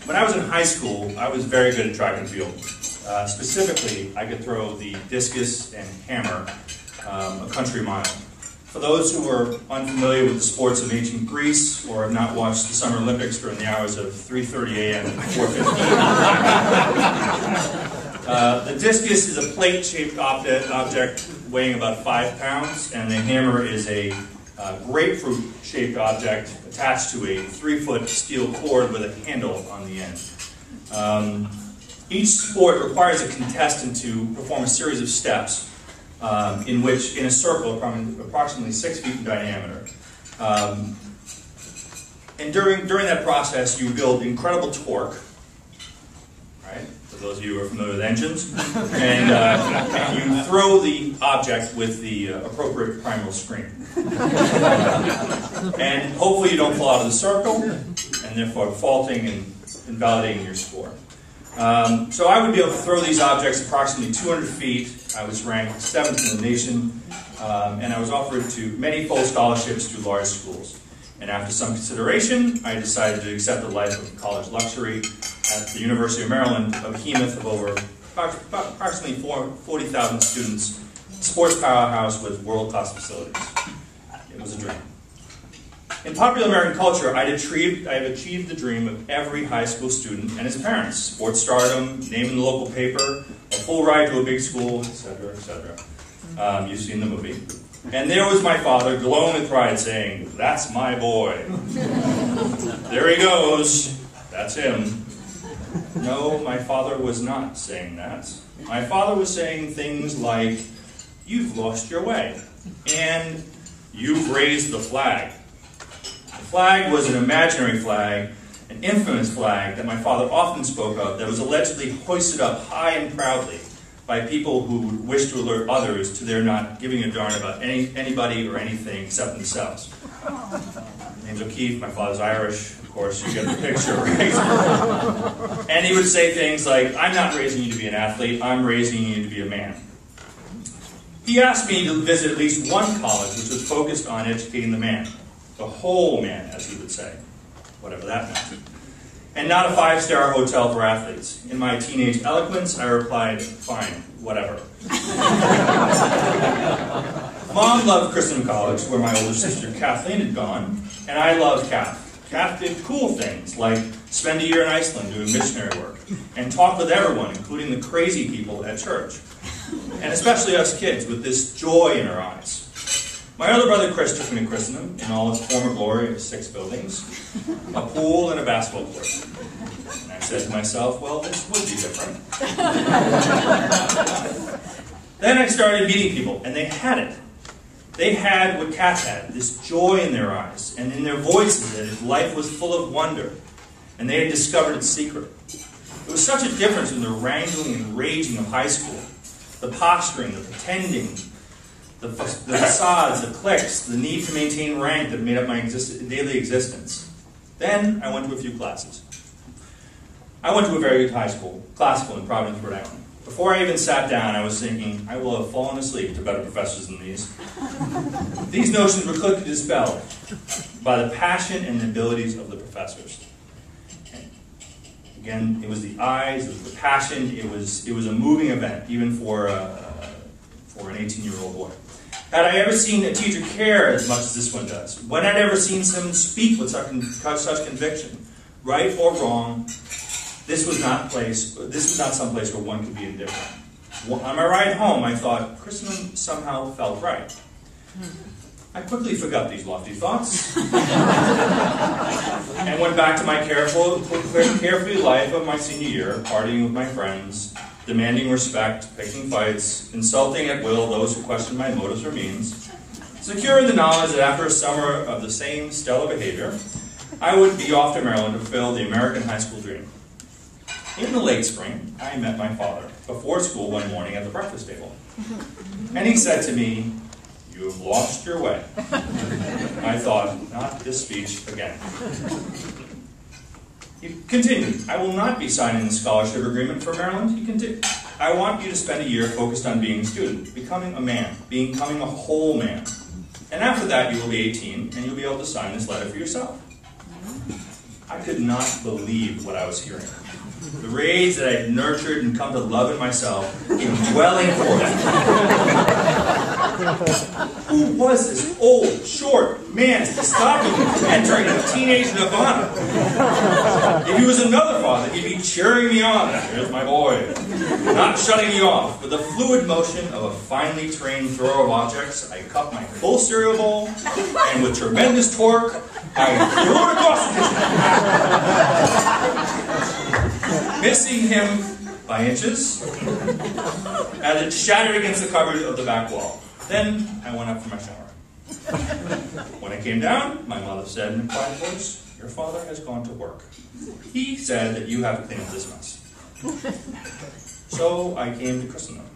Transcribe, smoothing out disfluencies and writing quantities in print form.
When I was in high school, I was very good at track and field. Specifically, I could throw the discus and hammer a country mile. For those who are unfamiliar with the sports of ancient Greece or have not watched the Summer Olympics during the hours of 3:30 a.m. and 4:15, the discus is a plate-shaped object weighing about 5 pounds, and the hammer is a grapefruit-shaped object attached to a 3-foot steel cord with a handle on the end. Each sport requires a contestant to perform a series of steps in a circle approximately 6 feet in diameter. And during that process, you build incredible torque, right? For those of you who are familiar with engines, and you throw the object with the appropriate primal screen. And hopefully you don't fall out of the circle, and therefore faulting and invalidating your score. So I would be able to throw these objects approximately 200 feet. I was ranked 7th in the nation, and I was offered to many full scholarships to large schools. And after some consideration, I decided to accept the life of college luxury at the University of Maryland, a behemoth of over approximately 40,000 students, sports powerhouse with world-class facilities. It was a dream. In popular American culture, I have achieved the dream of every high school student and his parents. Sports stardom, name in the local paper, a full ride to a big school, etc., etc. You've seen the movie. And there was my father, glowing with pride, saying, "That's my boy. There he goes. That's him." No, my father was not saying that. My father was saying things like, "You've lost your way," and "You've raised the flag." The flag was an imaginary flag, an infamous flag that my father often spoke of, that was allegedly hoisted up high and proudly by people who wish to alert others to their not giving a darn about anybody or anything except themselves. My name's O'Keefe, my father's Irish, of course, you get the picture, right? And he would say things like, "I'm not raising you to be an athlete, I'm raising you to be a man." He asked me to visit at least one college which was focused on educating the man. The whole man, as he would say, whatever that meant. And not a 5-star hotel for athletes. In my teenage eloquence, I replied, "Fine, whatever." Mom loved Christendom College, where my older sister Kathleen had gone, and I loved Kath. Kath did cool things, like spend a year in Iceland doing missionary work, and talk with everyone, including the crazy people at church. And especially us kids, with this joy in our eyes. My other brother Chris took me to Christendom in all its former glory of 6 buildings, a pool and a basketball court. And I said to myself, well, this would be different. Then I started meeting people, and they had it. They had what Kath had, this joy in their eyes, and in their voices that life was full of wonder, and they had discovered its secret. It was such a difference in the wrangling and raging of high school, the posturing, the pretending, the facades, the cliques, the need to maintain rank that made up my daily existence. Then I went to a few classes. I went to a very good high school, classical in Providence, Rhode Island. Before I even sat down, I was thinking, I will have fallen asleep to better professors than these. These notions were quickly dispelled by the passion and the abilities of the professors. And again, it was the eyes, it was the passion, it was a moving event, even for an 18-year-old boy. Had I ever seen a teacher care as much as this one does? When had I ever seen someone speak with such conviction? Right or wrong, this was not some place where one could be indifferent. On my ride home, I thought, Christendom somehow felt right. I quickly forgot these lofty thoughts and went back to my carefree life of my senior year, partying with my friends, demanding respect, picking fights, insulting at will those who questioned my motives or means, secure in the knowledge that after a summer of the same stellar behavior, I would be off to Maryland to fulfill the American high school dream. In the late spring, I met my father before school one morning at the breakfast table. And he said to me, "You have lost your way." I thought, not this speech again. He continued, "I will not be signing the scholarship agreement for Maryland." He continued, "I want you to spend a year focused on being a student, becoming a man, becoming a whole man. And after that, you will be 18, and you'll be able to sign this letter for yourself." I could not believe what I was hearing. The rage that I had nurtured and come to love in myself came welling forth. Who was this old, short man to stop me from entering a teenage nirvana? If he was another father, he'd be cheering me on. Here's my boy. Not shutting me off. With the fluid motion of a finely trained thrower of objects, I cupped my full cereal bowl, and with tremendous torque, I threw it across the kitchen. Missing him by inches, as it shattered against the cupboard of the back wall. Then I went up for my shower. When I came down, my mother said in a quiet voice, "Your father has gone to work. He said that you have to clean up this mess." So I came to Christendom.